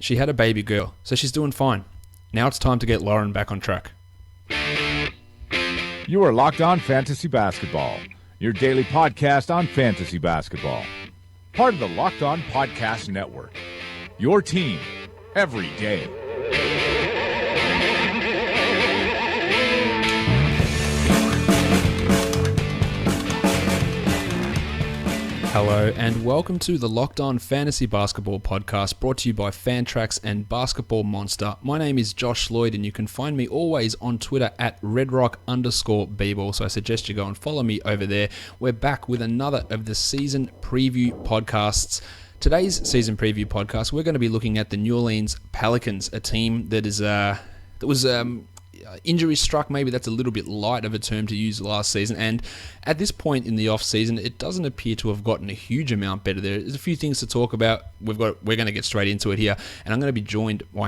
She had a baby girl, so she's doing fine. Now it's time to get Lauren back on track. You are Locked On Fantasy Basketball, your daily podcast on fantasy basketball. Part of the Locked On Podcast Network, your team every day. Hello and welcome to the Locked On Fantasy Basketball podcast brought to you by Fantrax and Basketball Monster. My name is Josh Lloyd and you can find me always on Twitter at redrock_bball, so I suggest you go and follow me over there. We're back with another of the season preview podcasts. Today's season preview podcast, we're going to be looking at the New Orleans Pelicans, a team that was injury struck. Maybe that's a little bit light of a term to use last season, and at this point in the off season it doesn't appear to have gotten a huge amount better. There's a few things to talk about. We're going to get straight into it here, and I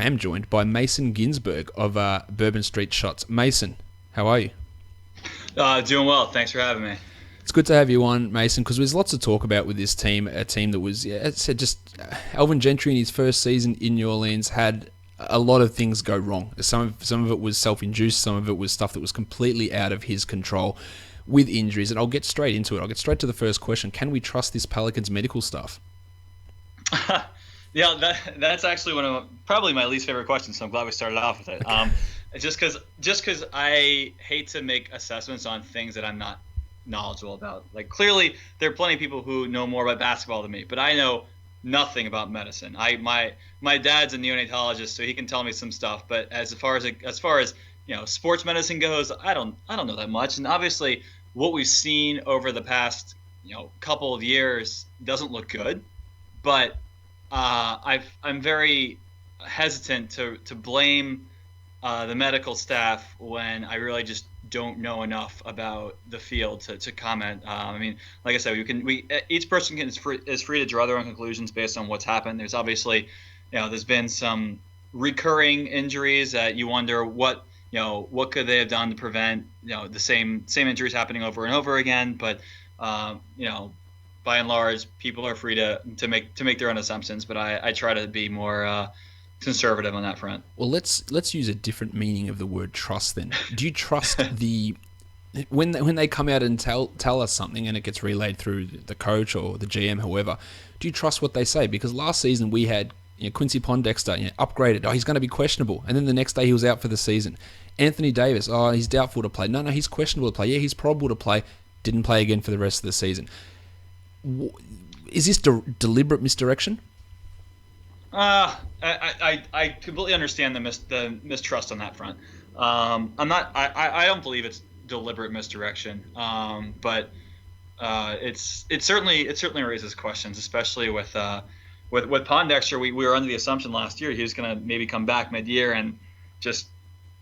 am joined by Mason Ginsberg of Bourbon Street Shots. Mason, how are you? Doing well, thanks for having me. It's good to have you on, Mason, because there's lots to talk about with this team. A team that was, as I said, just Alvin Gentry in his first season in New Orleans had a lot of things go wrong. Some of it was self-induced, some of it was stuff that was completely out of his control with injuries, and I'll get straight into it. I'll get straight to the first question. Can we trust this Pelicans medical staff? Yeah, that's actually probably my least favorite question, so I'm glad we started off with it. Okay. Just because I hate to make assessments on things that I'm not knowledgeable about. Like, clearly, there are plenty of people who know more about basketball than me, but I know nothing about medicine. My dad's a neonatologist, so he can tell me some stuff. But as far as sports medicine goes, I don't know that much. And obviously, what we've seen over the past couple of years doesn't look good. But I'm very hesitant to blame the medical staff when I really just don't know enough about the field to comment. I mean, like I said, each person is free to draw their own conclusions based on what's happened. There's obviously, there's been some recurring injuries that you wonder what could they have done to prevent the same injuries happening over and over again. But by and large, people are free to make their own assumptions. But I try to be more conservative on that front. Well, let's use a different meaning of the word trust then. Do you trust when they come out and tell us something and it gets relayed through the coach or the GM, whoever, do you trust what they say? Because last season we had Quincy Pondexter upgraded. He's going to be questionable, and then the next day he was out for the season. Anthony Davis, he's doubtful to play. No, he's questionable to play. Yeah, he's probable to play. Didn't play again for the rest of the season. Is this deliberate misdirection? I completely understand the mistrust on that front. I don't believe it's deliberate misdirection. But it certainly raises questions, especially with Pondexter. We were under the assumption last year he was going to maybe come back mid-year and just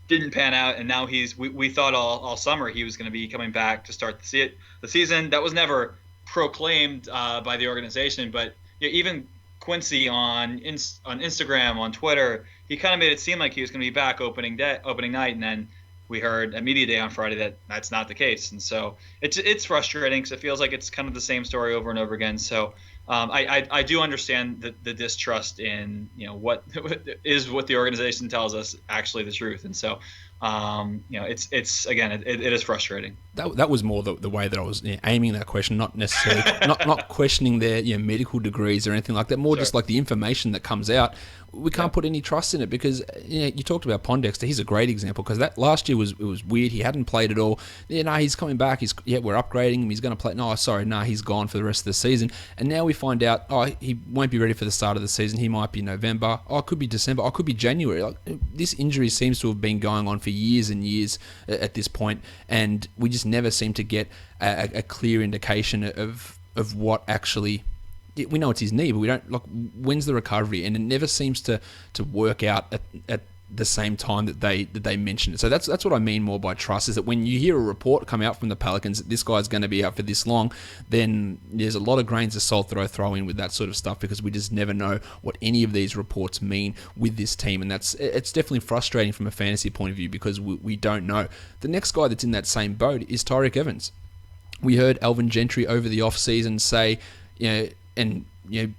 didn't pan out, and now we thought all summer he was going to be coming back to start the season. That was never proclaimed by the organization, but even Quincy on Instagram, on Twitter, he kind of made it seem like he was going to be back opening night, and then we heard at media day on Friday that that's not the case, and so it's frustrating because it feels like it's kind of the same story over and over again. So I do understand the distrust in what is what the organization tells us actually the truth, and so it's again it is frustrating. That was more the way that I was aiming that question, not necessarily not questioning their medical degrees or anything like that. More just like the information that comes out. We can't put any trust in it because you talked about Pondexter. He's a great example because that last year was weird. He hadn't played at all. He's coming back. We're upgrading him. He's going to play. He's gone for the rest of the season. And now we find out he won't be ready for the start of the season. He might be November. It could be December. It could be January. This injury seems to have been going on for years and years at this point, and we just never seem to get a clear indication of what actually. We know it's his knee, but we don't when's the recovery, and it never seems to work out at the same time that they mention it. So that's what I mean more by trust, is that when you hear a report come out from the Pelicans that this guy's going to be out for this long, then there's a lot of grains of salt that I throw in with that sort of stuff, because we just never know what any of these reports mean with this team, and it's definitely frustrating from a fantasy point of view because we don't know. The next guy that's in that same boat is Tyreke Evans. We heard Alvin Gentry over the off season say, and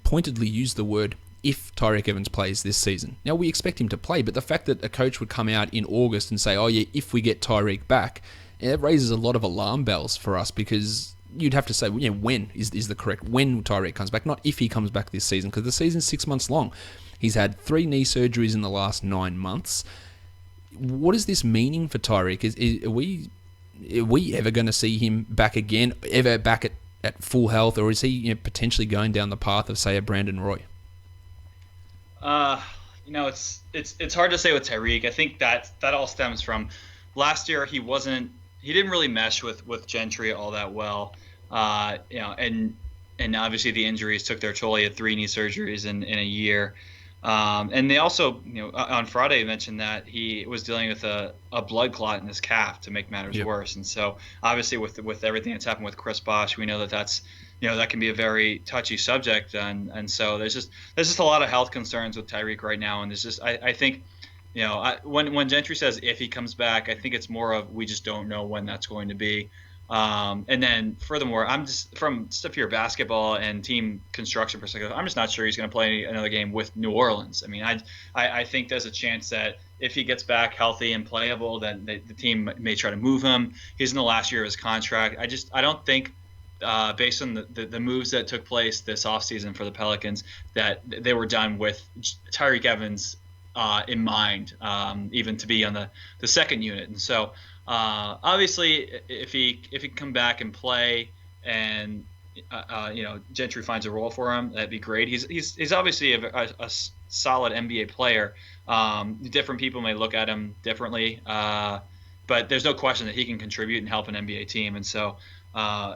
pointedly use the word if Tyreek Evans plays this season. Now, we expect him to play, but the fact that a coach would come out in August and say, oh yeah, if we get Tyreek back, it raises a lot of alarm bells for us, because you'd have to say, when is the correct, when Tyreek comes back, not if he comes back this season, because the season's 6 months long. He's had 3 knee surgeries in the last 9 months. What is this meaning for Tyreek? Are we ever going to see him back again, ever back at full health, or is he potentially going down the path of, say, a Brandon Roy? It's hard to say with Tyreek. I think that all stems from last year. He didn't really mesh with Gentry all that well. And obviously the injuries took their toll. He had 3 knee surgeries in a year. And they also, on Friday mentioned that he was dealing with a blood clot in his calf to make matters worse. And so obviously with everything that's happened with Chris Bosh, we know that's that can be a very touchy subject. And so there's just a lot of health concerns with Tyreek right now. And there's just, I think, when Gentry says if he comes back, I think it's more of we just don't know when that's going to be. And then furthermore, I'm just from a pure basketball and team construction perspective, I'm just not sure he's going to play another game with New Orleans. I mean, I think there's a chance that if he gets back healthy and playable, then the team may try to move him. He's in the last year of his contract. I don't think, based on the moves that took place this offseason for the Pelicans, that they were done with Tyreek Evans in mind, even to be on the second unit. And so obviously if he can come back and play and Gentry finds a role for him, that'd be great. He's obviously a solid NBA player. Different people may look at him differently, but there's no question that he can contribute and help an NBA team. And so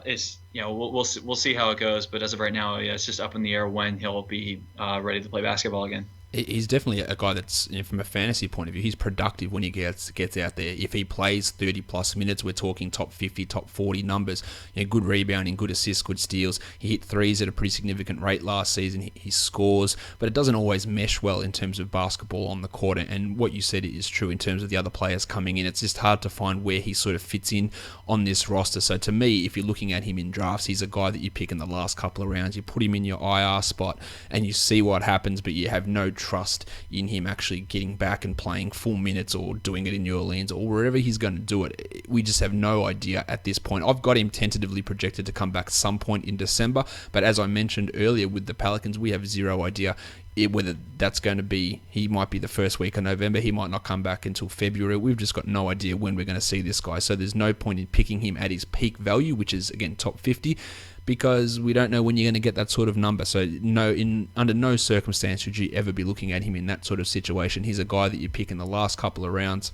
it's we'll see how it goes. But as of right now, it's just up in the air when he'll be ready to play basketball again. He's definitely a guy that's, from a fantasy point of view, he's productive when he gets out there. If he plays 30-plus minutes, we're talking top 50, top 40 numbers. Good rebounding, good assists, good steals. He hit threes at a pretty significant rate last season. He scores, but it doesn't always mesh well in terms of basketball on the court. And what you said is true in terms of the other players coming in. It's just hard to find where he sort of fits in on this roster. So to me, if you're looking at him in drafts, he's a guy that you pick in the last couple of rounds. You put him in your IR spot and you see what happens, but you have no trust in him actually getting back and playing full minutes or doing it in New Orleans or wherever he's going to do it. We just have no idea at this point. I've got him tentatively projected to come back some point in December, but as I mentioned earlier with the Pelicans, we have zero idea whether that's going to be, he might be the first week of November, he might not come back until February. We've just got no idea when we're going to see this guy, so there's no point in picking him at his peak value, which is, again, top 50, because we don't know when you're going to get that sort of number. So under no circumstance should you ever be looking at him in that sort of situation. He's a guy that you pick in the last couple of rounds,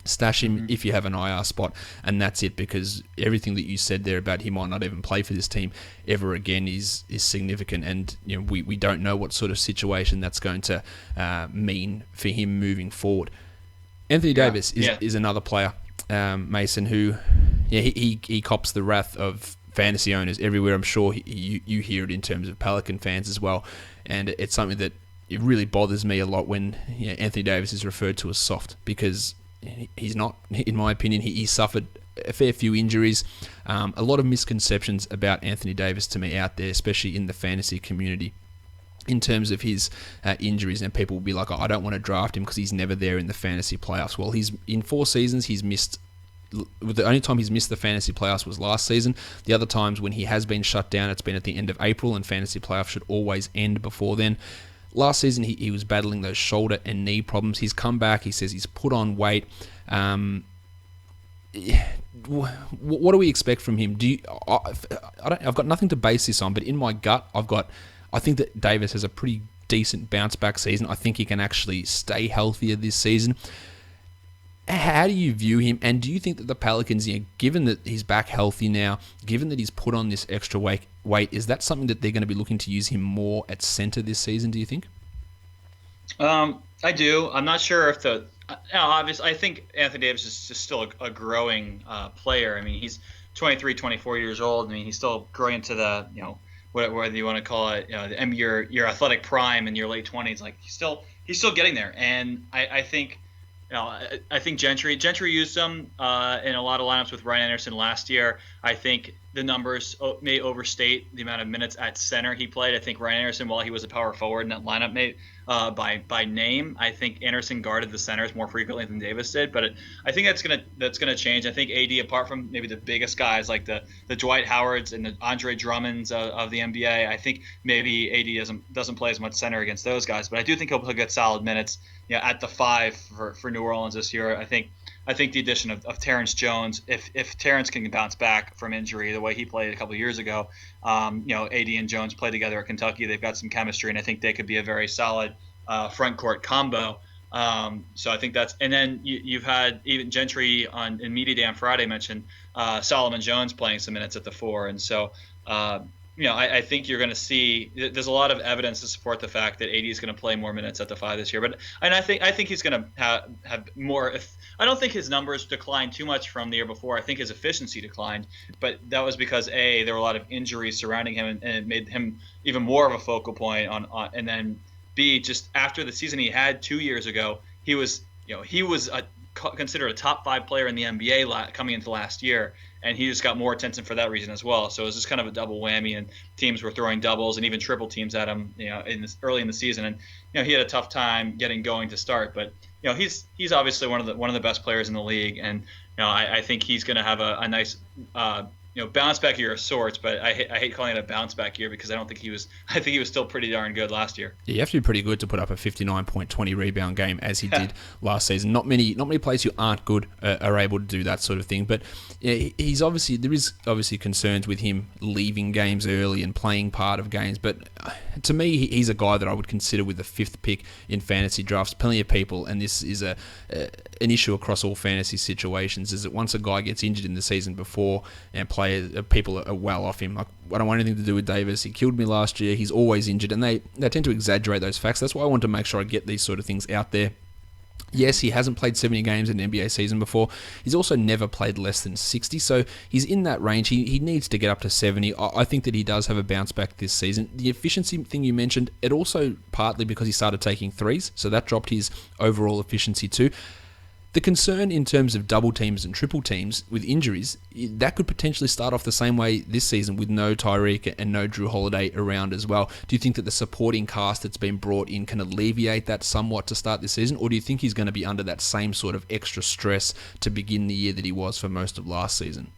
stash him if you have an IR spot, and that's it, because everything that you said there about he might not even play for this team ever again is significant, and we don't know what sort of situation that's going to mean for him moving forward. Anthony Davis is another player, Mason, who he cops the wrath of fantasy owners everywhere. I'm sure you hear it in terms of Pelican fans as well, and it's something that it really bothers me a lot when Anthony Davis is referred to as soft, because he's not, in my opinion. He suffered a fair few injuries, a lot of misconceptions about Anthony Davis to me out there, especially in the fantasy community, in terms of his injuries, and people will be like, I don't want to draft him because he's never there in the fantasy playoffs. Well, he's in 4 seasons, he's missed. The only time he's missed the fantasy playoffs was last season. The other times when he has been shut down, it's been at the end of April, and fantasy playoffs should always end before then. Last season, he was battling those shoulder and knee problems. He's come back. He says he's put on weight. What do we expect from him? I've got nothing to base this on, but in my gut, I think that Davis has a pretty decent bounce back season. I think he can actually stay healthier this season. How do you view him, and do you think that the Pelicans, given that he's back healthy now, given that he's put on this extra weight, is that something that they're going to be looking to use him more at center this season, do you think? I do. I'm not sure if obviously, I think Anthony Davis is just still a growing player. I mean, he's 23, 24 years old. I mean, he's still growing into the, whether you want to call it, your athletic prime in your late 20s. Like, he's still getting there. And I think, I think Gentry used him in a lot of lineups with Ryan Anderson last year. I think the numbers may overstate the amount of minutes at center he played. I think Ryan Anderson, while he was a power forward in that lineup, by name, I think Anderson guarded the centers more frequently than Davis did. But I think that's gonna change. I think AD, apart from maybe the biggest guys like the Dwight Howards and the Andre Drummonds of the NBA, I think maybe AD doesn't play as much center against those guys. But I do think he'll get solid minutes, at the 5 for New Orleans this year. I think the addition of Terrence Jones, if Terrence can bounce back from injury the way he played a couple of years ago, AD and Jones play together at Kentucky. They've got some chemistry, and I think they could be a very solid front court combo. So I think that's – and then you've had even Gentry in Media Day on Friday mentioned Solomon Jones playing some minutes at the 4. And so I think you're going to see – there's a lot of evidence to support the fact that AD is going to play more minutes at the 5 this year. I think he's going to have more – I don't think his numbers declined too much from the year before. I think his efficiency declined, but that was because there were a lot of injuries surrounding him, and it made him even more of a focal point and then B, just after the season he had 2 years ago, he was considered a top 5 player in the NBA coming into last year, and he just got more attention for that reason as well. So it was just kind of a double whammy, and teams were throwing doubles and even triple teams at him, early in the season, and he had a tough time getting going to start, but he's obviously one of the best players in the league, and I think he's going to have a nice bounce back year of sorts, but I hate calling it a bounce back year because I think he was still pretty darn good last year. Yeah, you have to be pretty good to put up a 59.20 rebound game as he did last season. Not many players who aren't good are able to do that sort of thing. But yeah, there is obviously concerns with him leaving games early and playing part of games. But to me, he's a guy that I would consider with the 5th pick in fantasy drafts. Plenty of people, and this is an issue across all fantasy situations, is that once a guy gets injured in the season before and people are well off him. Like, I don't want anything to do with Davis. He killed me last year. He's always injured, and they tend to exaggerate those facts. That's why I want to make sure I get these sort of things out there. Yes, he hasn't played 70 games in an NBA season before. He's also never played less than 60, so he's in that range. He needs to get up to 70. I think that he does have a bounce back this season. The efficiency thing you mentioned, it also partly because he started taking threes, so that dropped his overall efficiency too. The concern in terms of double teams and triple teams with injuries, that could potentially start off the same way this season with no Tyreek and no Drew Holiday around as well. Do you think that the supporting cast that's been brought in can alleviate that somewhat to start this season, or do you think he's going to be under that same sort of extra stress to begin the year that he was for most of last season?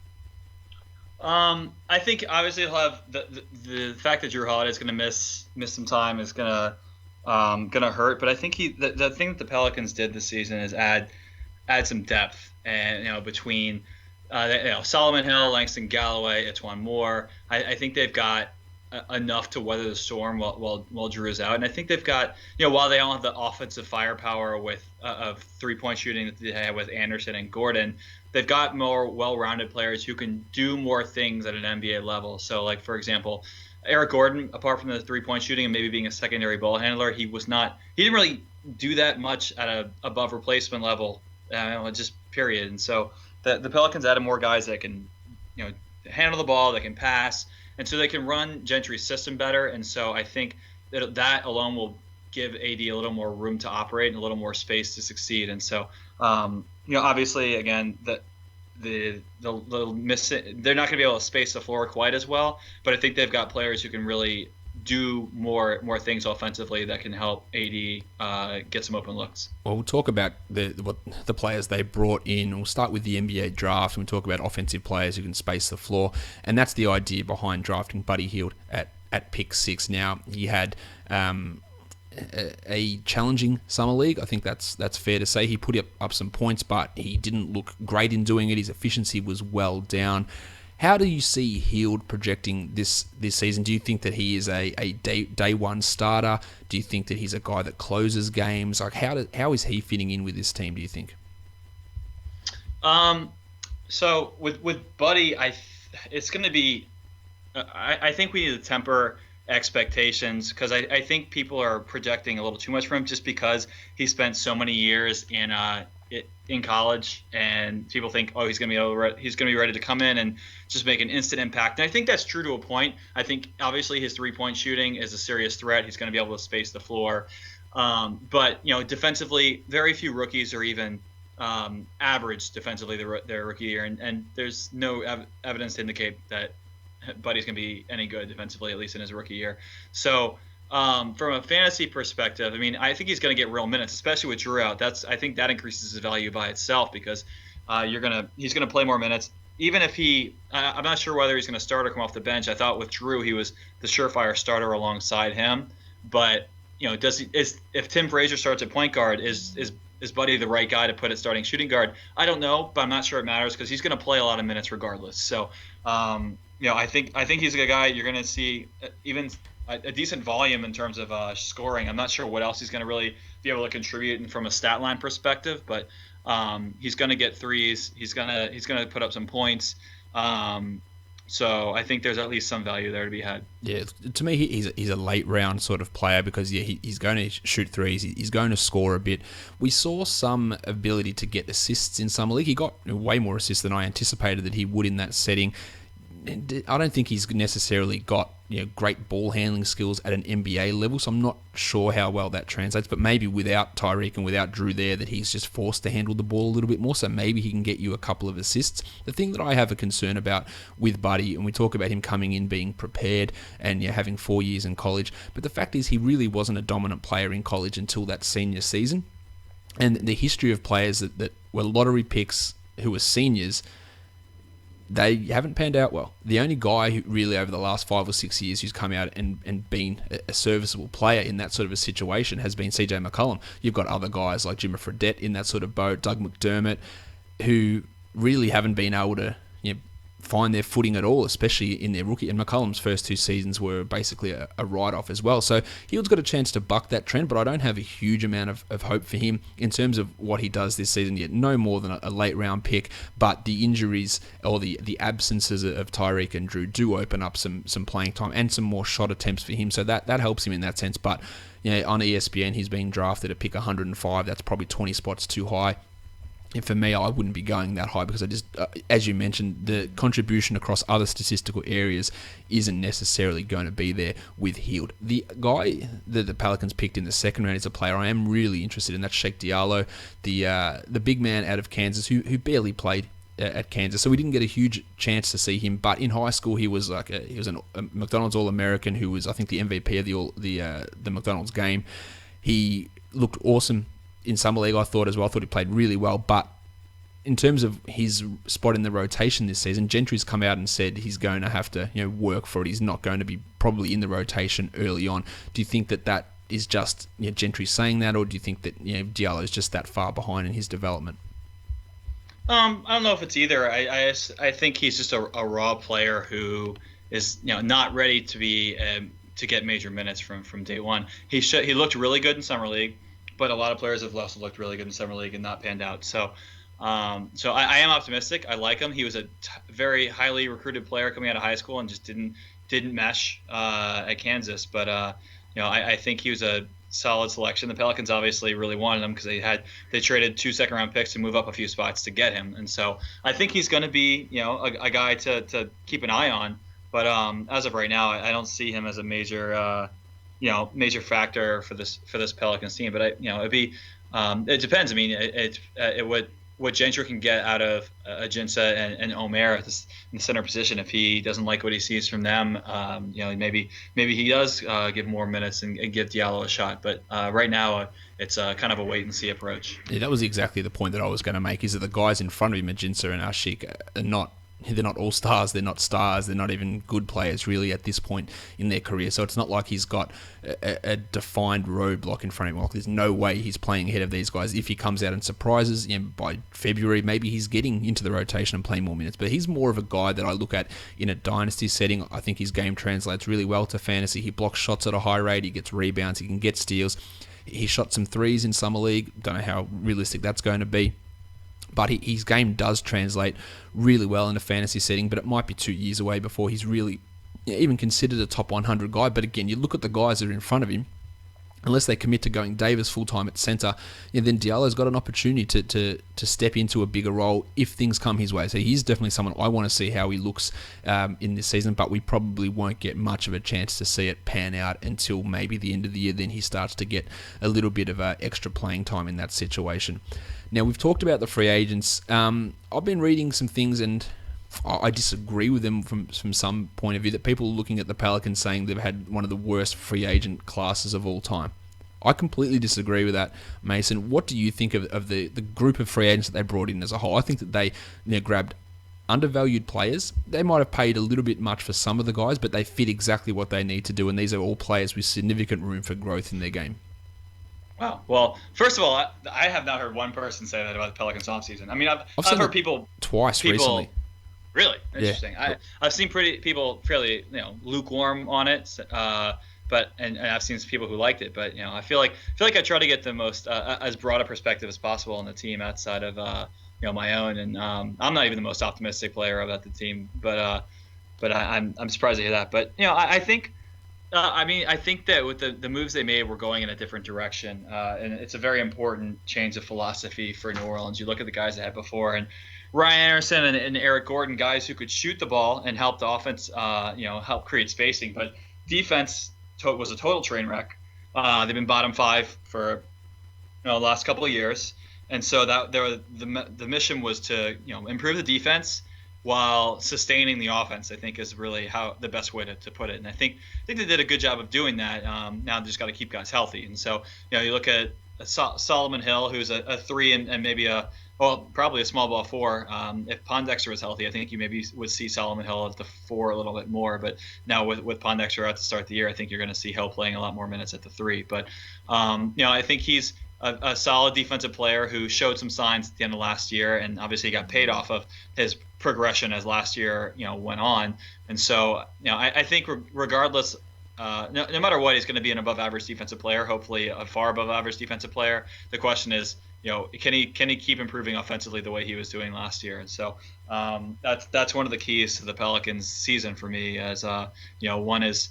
I think obviously he'll have the fact that Drew Holiday is going to miss some time is going to hurt, but I think the thing that the Pelicans did this season is add some depth, and between Solomon Hill, Langston Galloway, Etwan Moore, I think they've got enough to weather the storm while Drew is out, and I think they've got while they don't have the offensive firepower of 3-point shooting that they have with Anderson and Gordon, they've got more well-rounded players who can do more things at an NBA level. So, like for example, Eric Gordon, apart from the 3-point shooting and maybe being a secondary ball handler, he didn't really do that much at a above replacement level. Just period. And so the Pelicans added more guys that can, handle the ball, that can pass, and so they can run Gentry's system better. And so I think that alone will give AD a little more room to operate and a little more space to succeed. And so, obviously, again, they're not going to be able to space the floor quite as well, but I think they've got players who can really do more things offensively that can help AD get some open looks. Well, we'll talk about the players they brought in. We'll start with the NBA draft, and we'll talk about offensive players who can space the floor, and that's the idea behind drafting Buddy Hield at pick 6. Now, he had a challenging summer league. I think that's fair to say. He put up some points, but he didn't look great in doing it. His efficiency was well down. How do you see Hield projecting this season? Do you think that he is a day one starter? Do you think that he's a guy that closes games? Like how is he fitting in with this team, do you think? So with Buddy, it's going to be. I think we need to temper expectations because I think people are projecting a little too much for him just because he spent so many years in college, and people think, oh, he's going to be ready to come in and just make an instant impact. And I think that's true to a point. I think obviously his 3-point shooting is a serious threat. He's going to be able to space the floor. But defensively, very few rookies are even average defensively their rookie year, and there's no evidence to indicate that Buddy's going to be any good defensively, at least in his rookie year. So from a fantasy perspective, I mean, I think he's going to get real minutes, especially with Drew out. I think that increases his value by itself because he's going to play more minutes. Even if I'm not sure whether he's going to start or come off the bench. I thought with Drew, he was the surefire starter alongside him. But if Tim Frazier starts at point guard, is Buddy the right guy to put at starting shooting guard? I don't know, but I'm not sure it matters because he's going to play a lot of minutes regardless. So, I think he's a good guy. You're going to see even a decent volume in terms of scoring. I'm not sure what else he's going to really be able to contribute from a stat line perspective, but he's going to get threes. He's going to put up some points. So I think there's at least some value there to be had. Yeah, to me, he's a late round sort of player because he's going to shoot threes. He's going to score a bit. We saw some ability to get assists in summer league. He got way more assists than I anticipated that he would in that setting. I don't think he's necessarily got great ball handling skills at an NBA level, so I'm not sure how well that translates. But maybe without Tyreek and without Drew there, that he's just forced to handle the ball a little bit more. So maybe he can get you a couple of assists. The thing that I have a concern about with Buddy, and we talk about him coming in being prepared and having 4 years in college, but the fact is he really wasn't a dominant player in college until that senior season. And the history of players that were lottery picks who were seniors, they haven't panned out well. The only guy who really over the last 5 or 6 years who's come out and been a serviceable player in that sort of a situation has been CJ McCollum. You've got other guys like Jimmy Fredette in that sort of boat, Doug McDermott, who really haven't been able to find their footing at all, especially in their rookie. And McCollum's first 2 seasons were basically a write-off as well. So he's got a chance to buck that trend, but I don't have a huge amount of hope for him in terms of what he does this season yet. No more than a late-round pick, but the injuries or the absences of Tyreek and Drew do open up some playing time and some more shot attempts for him. So that helps him in that sense. But on ESPN, he's being drafted at pick 105. That's probably 20 spots too high. And for me, I wouldn't be going that high because I just, as you mentioned, the contribution across other statistical areas isn't necessarily going to be there with Hield. The guy that the Pelicans picked in the second round is a player I am really interested in. That's Sheik Diallo, the big man out of Kansas who barely played at Kansas, so we didn't get a huge chance to see him. But in high school, he was a McDonald's All-American who was, I think, the MVP of the McDonald's game. He looked awesome in summer league, I thought as well. I thought he played really well, but in terms of his spot in the rotation this season, Gentry's come out and said he's going to have to work for it. He's not going to be probably in the rotation early on. Do you think that is just Gentry saying that, or do you think that Diallo is just that far behind in his development? I don't know if it's either. I think he's just a raw player who is not ready to be to get major minutes from day one. He looked really good in summer league, but a lot of players have also looked really good in summer league and not panned out. So I am optimistic. I like him. He was a very highly recruited player coming out of high school and just didn't mesh at Kansas. But I think he was a solid selection. The Pelicans obviously really wanted him because they traded 2 second-round picks to move up a few spots to get him. And so I think he's going to be a guy to keep an eye on. But as of right now, I don't see him as a major factor for this Pelicans team. But it'd be it depends. I mean, what Gentry can get out of Ajinça and Omer in the center position. If he doesn't like what he sees from them, maybe he does give more minutes and give Diallo a shot. But right now, it's kind of a wait and see approach. Yeah, that was exactly the point that I was going to make. Is that the guys in front of him, Ajinça and Ashik, they're not all stars, they're not stars, they're not even good players really at this point in their career. So it's not like he's got a defined roadblock in front of him. Like, there's no way he's playing ahead of these guys. If he comes out and surprises, by February, maybe he's getting into the rotation and playing more minutes. But he's more of a guy that I look at in a dynasty setting. I think his game translates really well to fantasy. He blocks shots at a high rate, he gets rebounds, he can get steals. He shot some threes in summer league. Don't know how realistic that's going to be. But his game does translate really well in a fantasy setting, but it might be 2 years away before he's really even considered a top 100 guy. But again, you look at the guys that are in front of him, unless they commit to going Davis full-time at centre, then Diallo's got an opportunity to step into a bigger role if things come his way. So he's definitely someone I want to see how he looks in this season, but we probably won't get much of a chance to see it pan out until maybe the end of the year. Then he starts to get a little bit of extra playing time in that situation. Now, we've talked about the free agents. I've been reading some things, and I disagree with them from some point of view, that people are looking at the Pelicans saying they've had one of the worst free agent classes of all time. I completely disagree with that, Mason. What do you think of the group of free agents that they brought in as a whole? I think that they grabbed undervalued players. They might have paid a little bit much for some of the guys, but they fit exactly what they need to do, and these are all players with significant room for growth in their game. Wow. Well, first of all, I have not heard one person say that about the Pelicans offseason. I mean, I've heard people twice recently. Really interesting. Yeah. I've seen people fairly lukewarm on it, but I've seen some people who liked it. But I feel like I try to get the most as broad a perspective as possible on the team outside of my own. And I'm not even the most optimistic player about the team, but I'm surprised to hear that. But I think. I think that with the moves they made, we're going in a different direction, and it's a very important change of philosophy for New Orleans. You look at the guys they had before, and Ryan Anderson and Eric Gordon, guys who could shoot the ball and help the offense, help create spacing. But defense was a total train wreck. They've been bottom 5 for the last couple of years, and so the mission was to improve the defense while sustaining the offense. I think is really how the best way to put it. And I think they did a good job of doing that. Now they just got to keep guys healthy. And so you look at Solomon Hill, who's a 3 and maybe probably a small ball 4. If Pondexter was healthy, I think you maybe would see Solomon Hill at the 4 a little bit more. But now with Pondexter out to start the year, I think you're going to see Hill playing a lot more minutes at the 3. But I think he's a solid defensive player who showed some signs at the end of last year, and obviously got paid off of his progression as last year went on. And so I think regardless, no matter what, he's going to be an above average defensive player, hopefully a far above average defensive player. The question is, can he keep improving offensively the way he was doing last year? And so that's one of the keys to the Pelicans season for me, as one is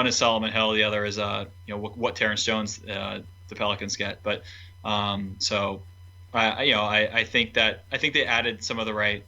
Solomon Hill, the other is what Terrence Jones the Pelicans get. But so I think they added some of the right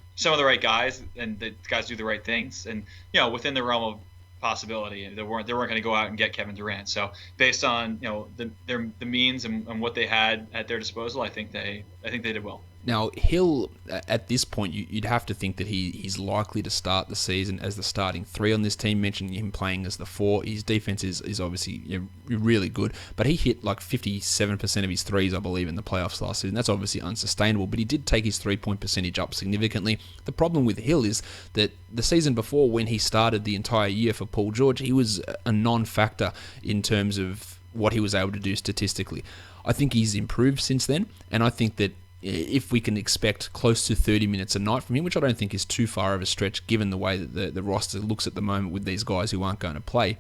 guys, and the guys do the right things, and within the realm of possibility. They weren't going to go out and get Kevin Durant. So based on the means and what they had at their disposal, I think they did well. Now, Hill, at this point, you'd have to think that he's likely to start the season as the starting 3 on this team, mentioning him playing as the 4. His defense is obviously really good, but he hit like 57% of his threes, I believe, in the playoffs last season. That's obviously unsustainable, but he did take his 3-point percentage up significantly. The problem with Hill is that the season before, when he started the entire year for Paul George, he was a non-factor in terms of what he was able to do statistically. I think he's improved since then, and I think that if we can expect close to 30 minutes a night from him, which I don't think is too far of a stretch given the way that the roster looks at the moment with these guys who aren't going to play,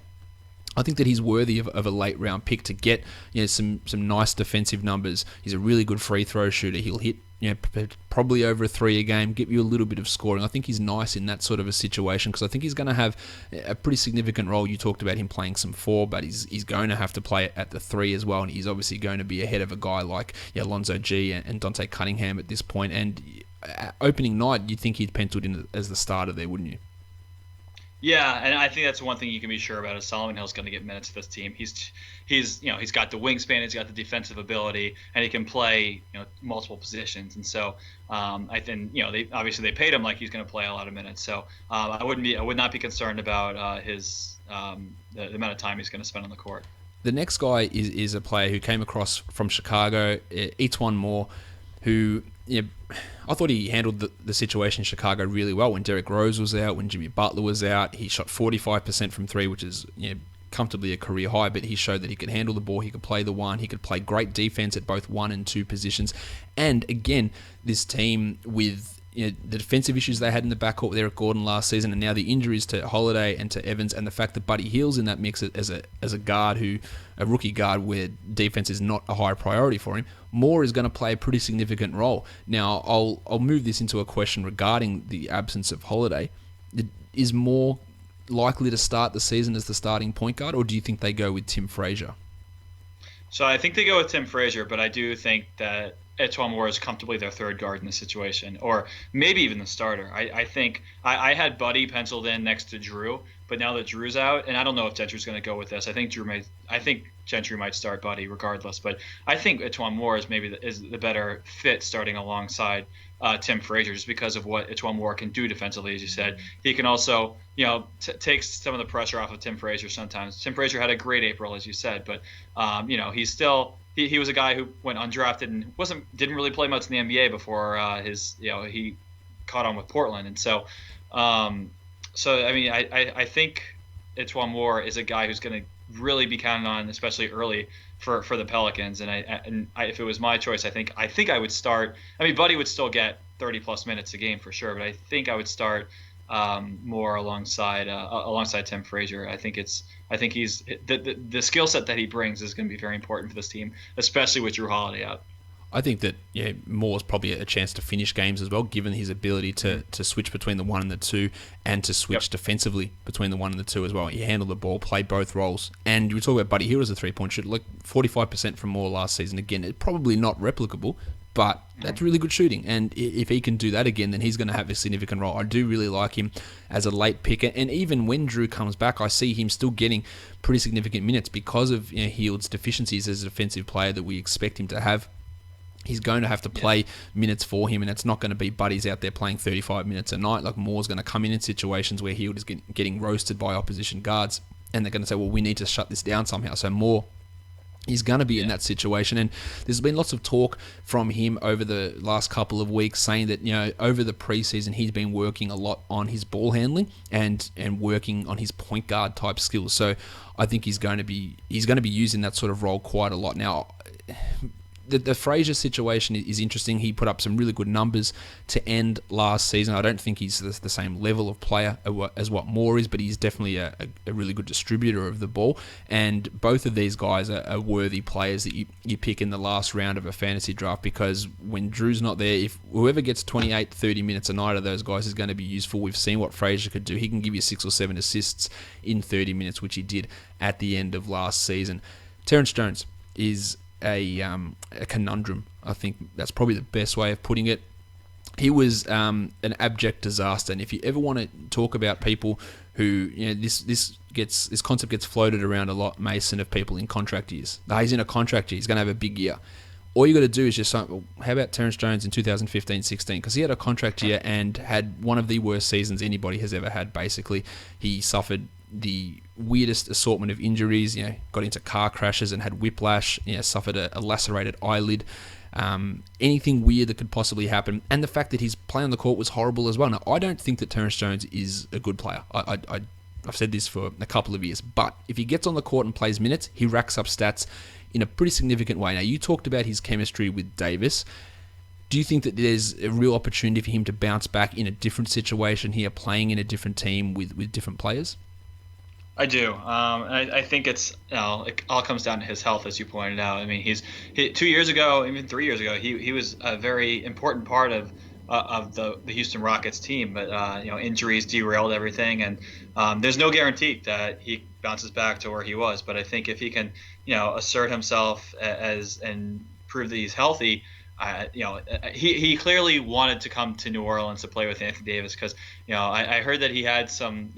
I think that he's worthy of a late round pick to get some nice defensive numbers. He's a really good free throw shooter. He'll hit probably over a 3 a game, get you a little bit of scoring. I think he's nice in that sort of a situation because I think he's going to have a pretty significant role. You talked about him playing some 4, but he's going to have to play at the 3 as well, and he's obviously going to be ahead of a guy like Lonzo G and Dante Cunningham at this point. And opening night, you'd think he'd penciled in as the starter there, wouldn't you? Yeah, and I think that's one thing you can be sure about is Solomon Hill's going to get minutes for this team. He's got the wingspan, he's got the defensive ability, and he can play multiple positions. And so I think they paid him like he's going to play a lot of minutes. So I would not be concerned about his the amount of time he's going to spend on the court. The next guy is a player who came across from Chicago, Etuan Moore, who I thought he handled the situation in Chicago really well. When Derrick Rose was out, when Jimmy Butler was out, he shot 45% from 3, which is comfortably a career high, but he showed that he could handle the ball, he could play the 1, he could play great defense at both 1 and 2 positions. And again, this team with the defensive issues they had in the backcourt with Eric Gordon last season, and now the injuries to Holiday and to Evans, and the fact that Buddy Hield's in that mix as a guard, a rookie guard where defense is not a high priority for him, Moore is going to play a pretty significant role. Now, I'll move this into a question regarding the absence of Holiday. Is Moore likely to start the season as the starting point guard, or do you think they go with Tim Frazier? So I think they go with Tim Frazier, but I do think that Etuan Moore is comfortably their 3rd guard in this situation, or maybe even the starter. I think I had Buddy penciled in next to Drew, But now that Drew's out, and I don't know if Gentry's going to go with this. I think Gentry might start Buddy regardless. But I think Etuan Moore is maybe the better fit starting alongside Tim Frazier, just because of what Etuan Moore can do defensively, as you said. He can also, take some of the pressure off of Tim Frazier sometimes. Tim Frazier had a great April, as you said, but he's still he was a guy who went undrafted and didn't really play much in the NBA before he caught on with Portland, and so I think Etuan Moore is a guy who's going to really be counted on, especially early for the Pelicans. And if it was my choice, I think I would start. I mean, Buddy would still get 30 plus minutes a game for sure, but I think I would start Moore alongside Tim Frazier. I think he's the skill set that he brings is going to be very important for this team, especially with Drew Holiday out. I think that Moore's probably a chance to finish games as well, given his ability to switch between the 1 and the 2 and to switch defensively between the 1 and the 2 as well. He handled the ball, played both roles. And you were talking about Buddy Hield as a three-point shooter, like 45% from Moore last season. Again, it's probably not replicable, but that's really good shooting. And if he can do that again, then he's going to have a significant role. I do really like him as a late picker. And even when Drew comes back, I see him still getting pretty significant minutes because of Hield's deficiencies as a defensive player that we expect him to have. He's going to have to play minutes for him, and it's not going to be Buddies out there playing 35 minutes a night. Like, Moore's going to come in situations where Hield is getting roasted by opposition guards, and they're going to say, well, we need to shut this down somehow. So Moore is going to be in that situation, and there's been lots of talk from him over the last couple of weeks saying that, over the preseason, he's been working a lot on his ball handling and working on his point guard type skills. So I think he's going to be used in that sort of role quite a lot. Now, the Frazier situation is interesting. He put up some really good numbers to end last season. I don't think he's the same level of player as what Moore is, but he's definitely a really good distributor of the ball. And both of these guys are worthy players that you pick in the last round of a fantasy draft, because when Drew's not there, if whoever gets 28, 30 minutes a night of those guys is going to be useful. We've seen what Frazier could do. He can give you 6 or 7 assists in 30 minutes, which he did at the end of last season. Terrence Jones is a conundrum. I think that's probably the best way of putting it. He was an abject disaster, and if you ever want to talk about people who, this concept gets floated around a lot, Mason, of people in contract years. He's in a contract year, he's going to have a big year. All you got to do is just say, well, how about Terrence Jones in 2015-16? Because he had a contract year and had one of the worst seasons anybody has ever had, basically. He suffered the weirdest assortment of injuries, got into car crashes and had whiplash, suffered a lacerated eyelid, anything weird that could possibly happen. And the fact that his play on the court was horrible as well. Now, I don't think that Terrence Jones is a good player. I've said this for a couple of years, but if he gets on the court and plays minutes, he racks up stats in a pretty significant way. Now, you talked about his chemistry with Davis. Do you think that there's a real opportunity for him to bounce back in a different situation here, playing in a different team with different players? I do. I think it all comes down to his health, as you pointed out. I mean, he 2 years ago, even 3 years ago, he was a very important part of the Houston Rockets team, but injuries derailed everything, and there's no guarantee that he bounces back to where he was. But I think if he can, assert himself and prove that he's healthy, he clearly wanted to come to New Orleans to play with Anthony Davis, because I heard that he had some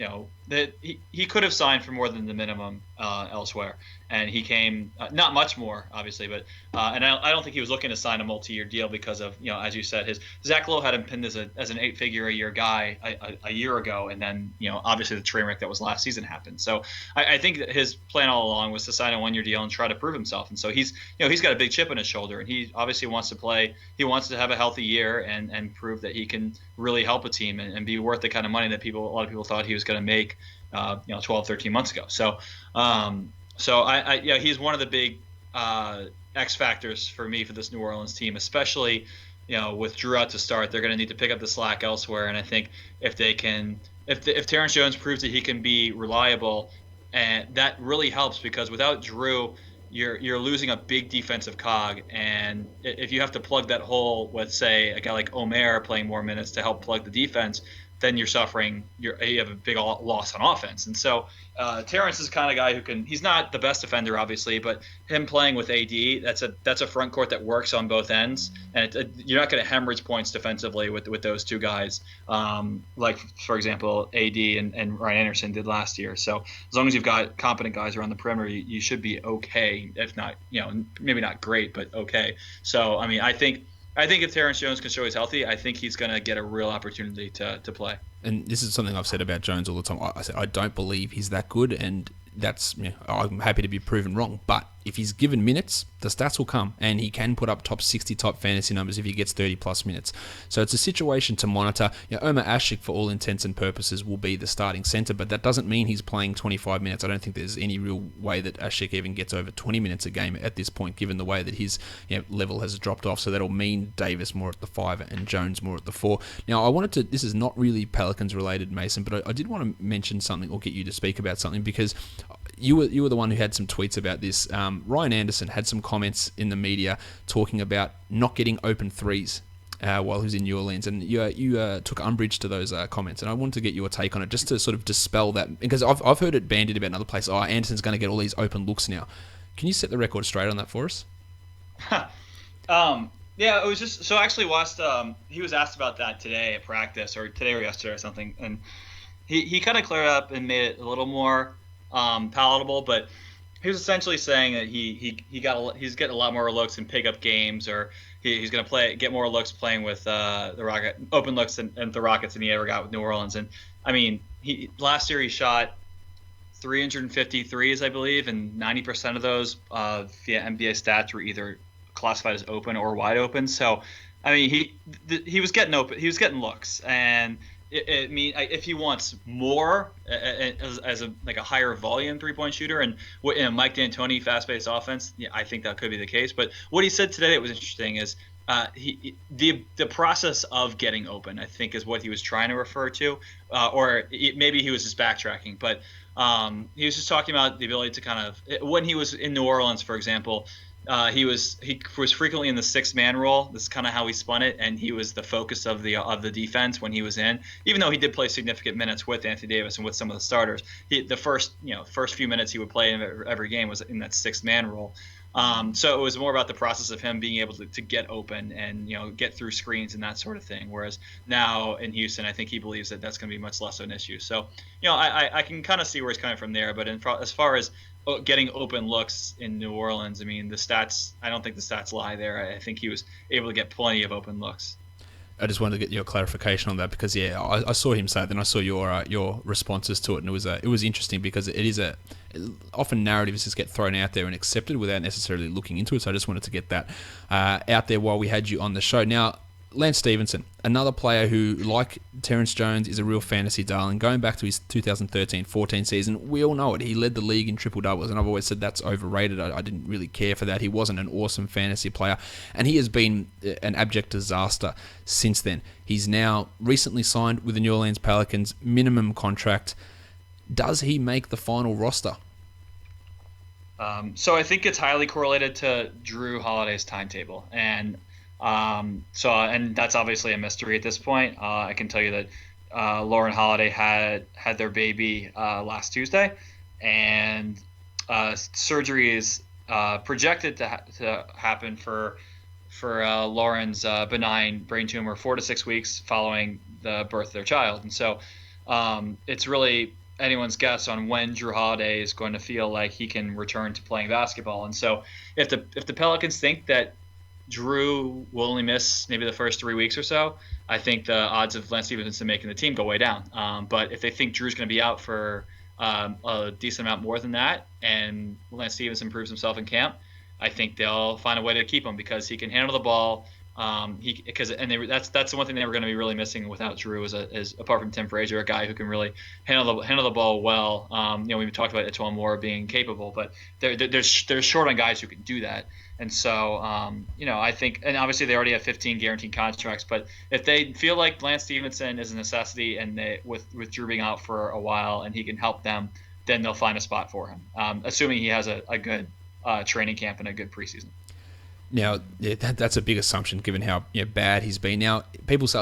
that he could have signed for more than the minimum elsewhere, and he came not much more, obviously, but and I don't think he was looking to sign a multi-year deal because of, as you said, Zach Lowe had him pinned as an 8-figure a year guy a year ago, and then obviously the train wreck that was last season happened. So I think that his plan all along was to sign a 1-year deal and try to prove himself, and so he's got a big chip on his shoulder, and he obviously wants to play. He wants to have a healthy year and prove that he can really help a team and be worth the kind of money that a lot of people thought he was going to make 12, 13 months ago. So he's one of the big X factors for me for this New Orleans team, especially with Drew out to start. They're going to need to pick up the slack elsewhere, and I think if Terrence Jones proves that he can be reliable, and that really helps, because without Drew, you're losing a big defensive cog, and if you have to plug that hole with, say, a guy like Omer playing more minutes to help plug the defense, then you're suffering. You have a big loss on offense. And so Terrence is the kind of guy he's not the best defender, obviously, but him playing with AD, that's a front court that works on both ends, and you're not going to hemorrhage points defensively with those two guys, like for example AD and Ryan Anderson did last year. So as long as you've got competent guys around the perimeter, you should be okay, if not maybe not great, but okay. So I mean, I think if Terrence Jones can show he's healthy, I think he's going to get a real opportunity to play. And this is something I've said about Jones all the time. I said I don't believe he's that good, and that's I'm happy to be proven wrong. But if he's given minutes, the stats will come, and he can put up top 60 type fantasy numbers if he gets 30 plus minutes. So it's a situation to monitor. Omer Ashik, for all intents and purposes, will be the starting center, but that doesn't mean he's playing 25 minutes. I don't think there's any real way that Ashik even gets over 20 minutes a game at this point, given the way that his level has dropped off. So that'll mean Davis more at the 5 and Jones more at the 4. Now, this is not really Pelicans related, Mason, but I did want to mention something or get you to speak about something, because you were the one who had some tweets about this. Ryan Anderson had some comments in the media talking about not getting open threes while he was in New Orleans, and you took umbrage to those comments, and I wanted to get your take on it, just to sort of dispel that, because I've heard it bandied about in other places. Anderson's going to get all these open looks now. Can you set the record straight on that for us? Yeah, it was just so I actually watched. He was asked about that today at practice, or today or yesterday or something, and he kind of cleared up and made it a little more palatable. But he was essentially saying that he's getting a lot more looks in pickup games, or he's going to get more looks playing with the Rocket, open looks and the Rockets than he ever got with New Orleans. And I mean, last year he shot 353s, I believe, and 90% of those via NBA stats were either classified as open or wide open. So I mean, he was getting open, he was getting looks, and if he wants more as a higher volume 3-point shooter and Mike D'Antoni fast-paced offense, I think that could be the case. But what he said today that was interesting is the process of getting open, I think, is what he was trying to refer to, or maybe he was just backtracking. But he was just talking about the ability to kind of, when he was in New Orleans, for example, he was frequently in the 6-man role. This is kind of how he spun it, and he was the focus of the defense when he was in. Even though he did play significant minutes with Anthony Davis and with some of the starters, the first few minutes he would play in every game was in that 6-man role. So it was more about the process of him being able to get open and get through screens and that sort of thing. Whereas now in Houston, I think he believes that that's going to be much less of an issue. So I can kind of see where he's coming from there. But as far as getting open looks in New Orleans, I mean, I don't think the stats lie there. I think he was able to get plenty of open looks. I just wanted to get your clarification on that, because I saw him say it, then I saw your responses to it, and it was interesting, because it is often narratives just get thrown out there and accepted without necessarily looking into it. So I just wanted to get that out there while we had you on the show. Now, Lance Stevenson, another player who, like Terrence Jones, is a real fantasy darling. Going back to his 2013-14 season, we all know it. He led the league in triple-doubles, and I've always said that's overrated. I didn't really care for that. He wasn't an awesome fantasy player, and he has been an abject disaster since then. He's now recently signed with the New Orleans Pelicans, minimum contract. Does he make the final roster? So I think it's highly correlated to Drew Holiday's timetable, and that's obviously a mystery at this point. I can tell you that Lauren Holiday had their baby last Tuesday, and surgery is projected to happen for Lauren's benign brain tumor 4 to 6 weeks following the birth of their child. And so it's really anyone's guess on when Drew Holiday is going to feel like he can return to playing basketball. And so if the Pelicans think that Drew will only miss maybe the first 3 weeks or so, I think the odds of Lance Stevenson making the team go way down. But if they think Drew's going to be out for a decent amount more than that, and Lance Stevenson proves himself in camp, I think they'll find a way to keep him, because he can handle the ball. That's the one thing they were going to be really missing without Drew, is apart from Tim Frazier, a guy who can really handle the ball well. We talked about Etoile Moore being capable, but they're short on guys who can do that. And so, I think, and obviously they already have 15 guaranteed contracts, but if they feel like Lance Stevenson is a necessity, and with Drew being out for a while and he can help them, then they'll find a spot for him, assuming he has a good training camp and a good preseason. Now, that's a big assumption given how bad he's been. Now, people say,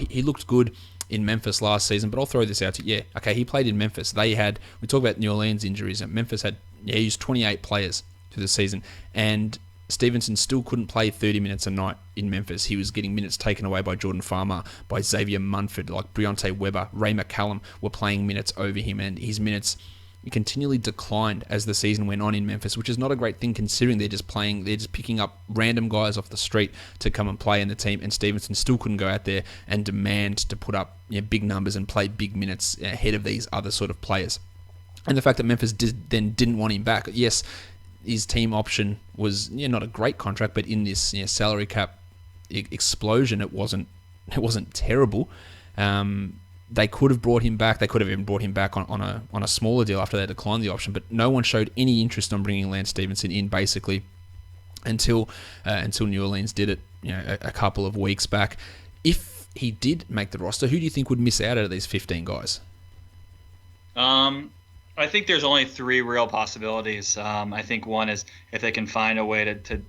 he looked good in Memphis last season, but I'll throw this out to you. Yeah, okay, he played in Memphis. We talk about New Orleans injuries, and Memphis he used 28 players through the season, and Stevenson still couldn't play 30 minutes a night in Memphis. He was getting minutes taken away by Jordan Farmer, by Xavier Munford, like Breonte Weber, Ray McCallum were playing minutes over him, and his minutes continually declined as the season went on in Memphis, which is not a great thing considering they're just picking up random guys off the street to come and play in the team, and Stevenson still couldn't go out there and demand to put up big numbers and play big minutes ahead of these other sort of players. And the fact that Memphis didn't want him back, yes, his team option was not a great contract, but in this salary cap explosion, it wasn't terrible. They could have brought him back. They could have even brought him back on a smaller deal after they declined the option, but no one showed any interest on bringing Lance Stevenson in basically until New Orleans did it a couple of weeks back. If he did make the roster, who do you think would miss out of these 15 guys? I think there's only 3 real possibilities. I think one is if they can find a way to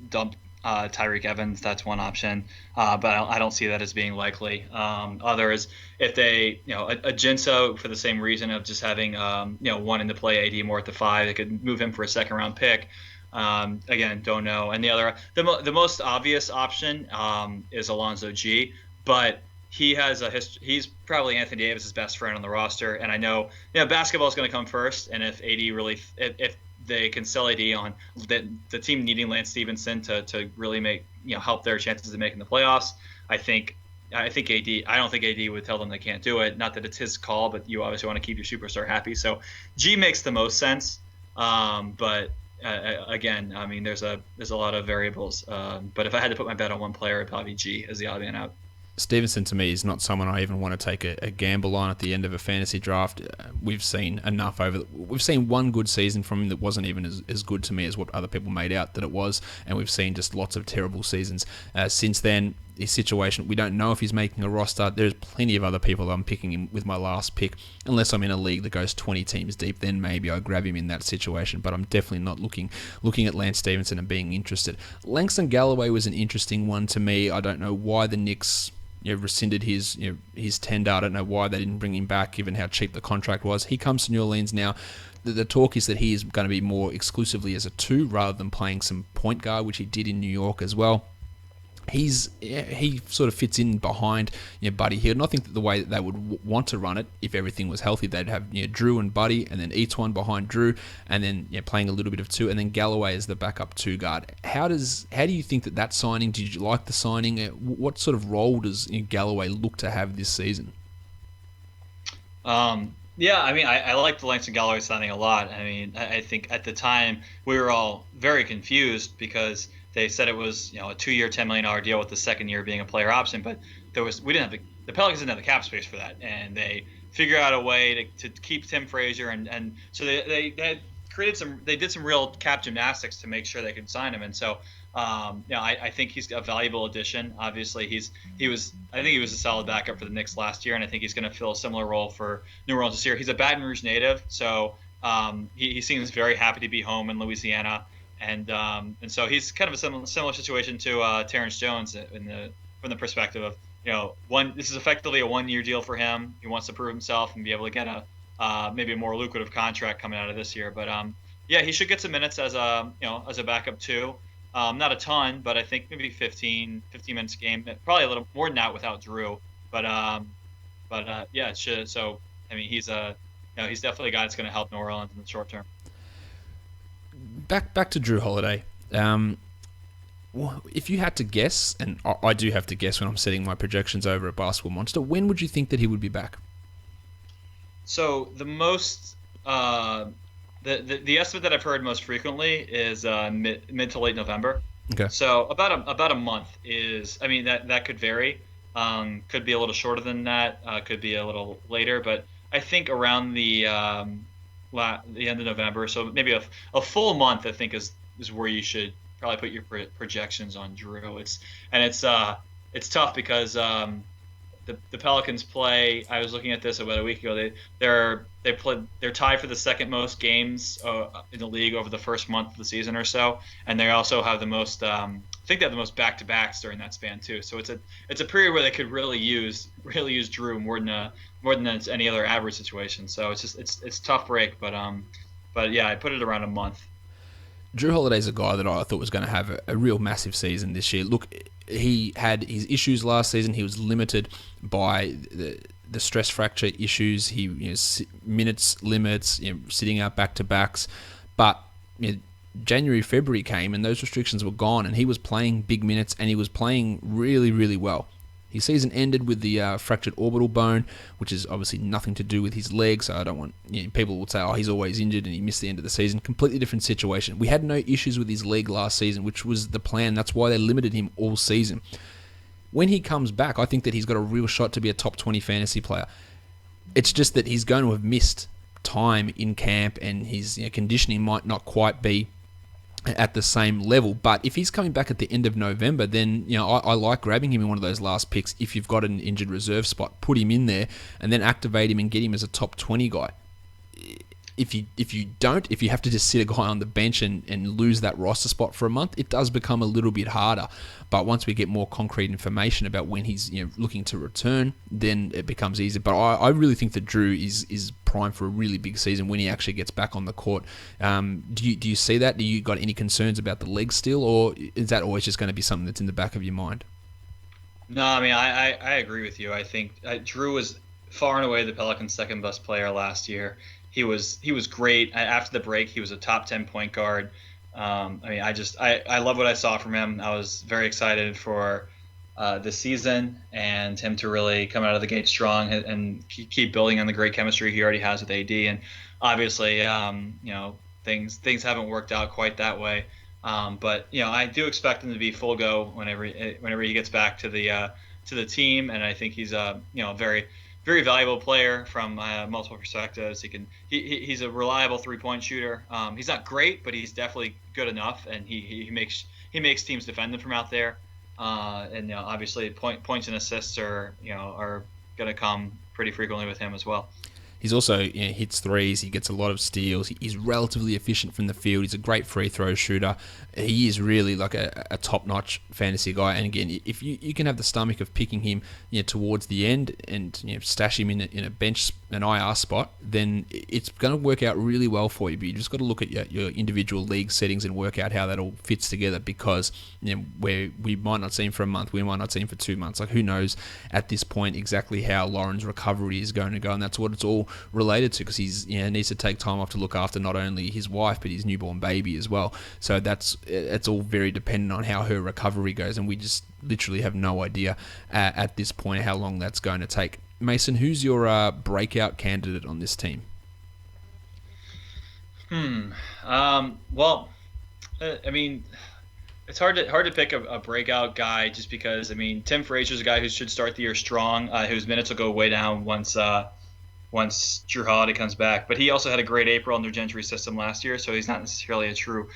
dump Tyreke Evans, that's one option, but I don't see that as being likely. Other is if they, a Jinso for the same reason of just having, wanting to play AD more at the 5, they could move him for a second-round pick. Again, don't know. And the most obvious option is Alonzo G, but he has he's probably Anthony Davis's best friend on the roster, and I know basketball is going to come first. And if they can sell AD on the team needing Lance Stevenson to really make help their chances of making the playoffs, I think AD. I don't think AD would tell them they can't do it. Not that it's his call, but you obviously want to keep your superstar happy. So G makes the most sense. But again, I mean, there's a lot of variables. But if I had to put my bet on one player, it'd probably be G as the odd man out. Stevenson to me is not someone I even want to take a gamble on at the end of a fantasy draft. We've seen enough we've seen one good season from him that wasn't even as good to me as what other people made out that it was, and we've seen just lots of terrible seasons since then. His situation, we don't know if he's making a roster. There's plenty of other people I'm picking him with my last pick, unless I'm in a league that goes 20 teams deep, then maybe I grab him in that situation, but I'm definitely not looking at Lance Stevenson and being interested. Langston Galloway was an interesting one to me. I don't know why the Knicks rescinded his tender. I don't know why they didn't bring him back, given how cheap the contract was. He comes to New Orleans now. The talk is that he is going to be more exclusively as a 2 rather than playing some point guard, which he did in New York as well. He sort of fits in behind Buddy Hield, and I think that the way that they would want to run it, if everything was healthy, they'd have Drew and Buddy, and then each one behind Drew, and then playing a little bit of 2, and then Galloway as the backup 2 guard. How do you think that signing? Did you like the signing? What sort of role does Galloway look to have this season? Yeah, I mean, I like the Langston Galloway signing a lot. I mean, I think at the time we were all very confused because they said it was a 2-year, $10 million deal with the second year being a player option, but the Pelicans didn't have the cap space for that, and they figured out a way to keep Tim Frazier, and so they did some real cap gymnastics to make sure they could sign him, and so I think he's a valuable addition. Obviously, he was a solid backup for the Knicks last year, and I think he's going to fill a similar role for New Orleans this year. He's a Baton Rouge native, so he seems very happy to be home in Louisiana. And so he's kind of a similar situation to Terrence Jones from the perspective of this is effectively a 1-year deal for him. He wants to prove himself and be able to get maybe a more lucrative contract coming out of this year. But he should get some minutes as a backup too. Not a ton, but I think maybe 15 minutes a game. Probably a little more than that without Drew. But it should. So I mean, he's definitely a guy that's going to help New Orleans in the short term. Back to Drew Holiday. If you had to guess, and I do have to guess when I'm setting my projections over at Basketball Monster, when would you think that he would be back? So the most the estimate that I've heard most frequently is mid to late November. Okay. So about a month is. I mean that could vary. Could be a little shorter than that. Could be a little later, but I think around the end of November, so maybe a full month, I think is where you should probably put your projections on Drew. It's tough because the Pelicans play. I was looking at this about a week ago. They they're tied for the second most games in the league over the first month of the season or so, and they also have the most. I think they have the most back-to-backs during that span too. So it's a period where they could really use Drew more than any other average situation. So it's tough break, but yeah, I put it around a month. Drew Holiday's a guy that I thought was going to have a real massive season this year. Look, he had his issues last season. He was limited by the stress fracture issues. He minutes limits, sitting out back-to-backs. But January, February came and those restrictions were gone, and he was playing big minutes and he was playing really, really well. His season ended with the fractured orbital bone, which is obviously nothing to do with his leg, so I don't want... people would say, oh, he's always injured and he missed the end of the season. Completely different situation. We had no issues with his leg last season, which was the plan. That's why they limited him all season. When he comes back, I think that he's got a real shot to be a top 20 fantasy player. It's just that he's going to have missed time in camp, and his conditioning might not quite be at the same level. But if he's coming back at the end of November, then I like grabbing him in one of those last picks. If you've got an injured reserve spot, put him in there and then activate him and get him as a top 20 guy. If you have to just sit a guy on the bench and lose that roster spot for a month, it does become a little bit harder. But once we get more concrete information about when he's looking to return, then it becomes easier. But I really think that Drew is primed for a really big season when he actually gets back on the court. Do you see that? Do you got any concerns about the leg still, or is that always just going to be something that's in the back of your mind? No, I mean I agree with you. I think Drew was far and away the Pelicans' second best player last year. He was great. After the break, he was a top 10 point guard. I love what I saw from him. I was very excited for the season and him to really come out of the gate strong and keep building on the great chemistry he already has with AD. And obviously, things haven't worked out quite that way. But I do expect him to be full go whenever he gets back to the team. And I think he's a very very valuable player from multiple perspectives. He's a reliable 3-point shooter. He's not great, but he's definitely good enough, and he makes teams defend him from out there. And obviously points and assists are going to come pretty frequently with him as well. He's also hits threes. He gets a lot of steals. He's relatively efficient from the field. He's a great free throw shooter. He is really like a top-notch fantasy guy. And again, if you can have the stomach of picking him towards the end and stash him in a bench, an IR spot, then it's going to work out really well for you. But you just got to look at your individual league settings and work out how that all fits together, because where we might not see him for a month, we might not see him for 2 months. Like, who knows at this point exactly how Lauren's recovery is going to go, and that's what it's all related to, because he's needs to take time off to look after not only his wife but his newborn baby as well. So it's all very dependent on how her recovery goes, and we just literally have no idea at this point how long that's going to take. Mason, who's your breakout candidate on this team? Well, I mean, it's hard to pick a breakout guy, just because Tim Frazier's a guy who should start the year strong, whose minutes will go way down once Drew Holiday comes back. But he also had a great April under Gentry's system last year, so he's not necessarily a true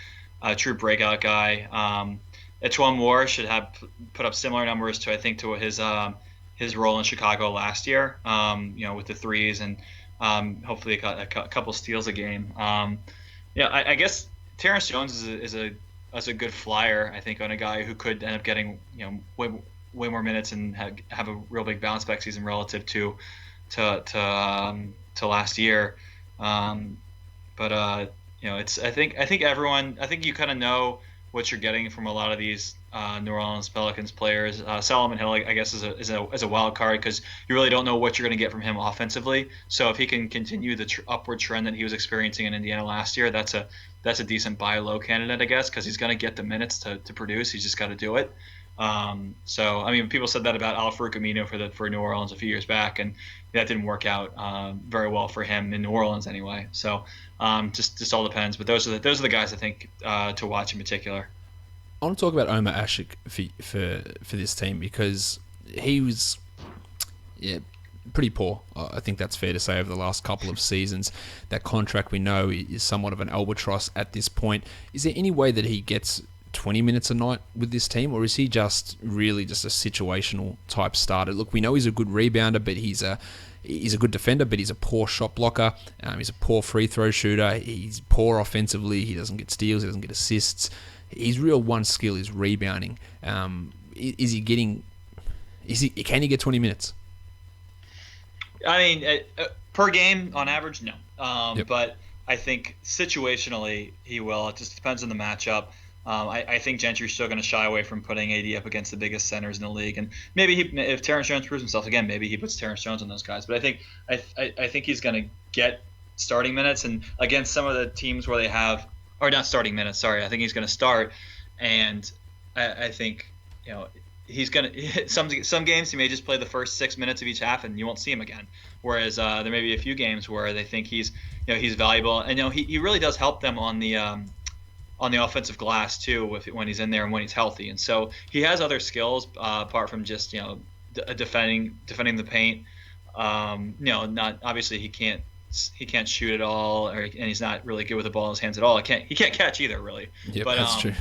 breakout guy. Etuan Moore should have put up similar numbers to his role in Chicago last year, with the threes and hopefully a couple steals a game. I guess Terrence Jones is a good flyer, I think, on a guy who could end up getting way more minutes and have a real big bounce back season relative to last year. It's I think you kind of know what you're getting from a lot of these New Orleans Pelicans players. Solomon Hill, I guess, is a wild card, because you really don't know what you're going to get from him offensively. So if he can continue the upward trend that he was experiencing in Indiana last year, that's a decent buy low candidate, I guess, because he's going to get the minutes to produce. He's just got to do it. People said that about Al-Farouq Aminu for New Orleans a few years back, and that didn't work out very well for him in New Orleans anyway. So just all depends. But those are the guys I think to watch in particular. I want to talk about Omer Ashik for this team, because he was pretty poor. I think that's fair to say over the last couple of seasons. That contract, we know, is somewhat of an albatross at this point. Is there any way that he gets 20 minutes a night with this team, or is he just really just a situational type starter? Look, we know he's a good rebounder, but he's he's a good defender, but he's a poor shot blocker. He's a poor free throw shooter. He's poor offensively. He doesn't get steals. He doesn't get assists. His real one skill is rebounding. Can he get 20 minutes? I mean, per game on average, no. Yep. But I think situationally he will. It just depends on the matchup. I think Gentry's still going to shy away from putting AD up against the biggest centers in the league, and maybe if Terrence Jones proves himself again, maybe he puts Terrence Jones on those guys. But I think he's going to get starting minutes, and against some of the teams where they have, or not starting minutes. Sorry, I think he's going to start, and I think he's going to some games he may just play the first 6 minutes of each half, and you won't see him again. Whereas there may be a few games where they think he's valuable, and he really does help them on the offensive glass too, when he's in there and when he's healthy. And so he has other skills apart from just defending the paint. Not obviously he can't shoot at all, and he's not really good with the ball in his hands at all. He can't catch either, really. Yep, that's true.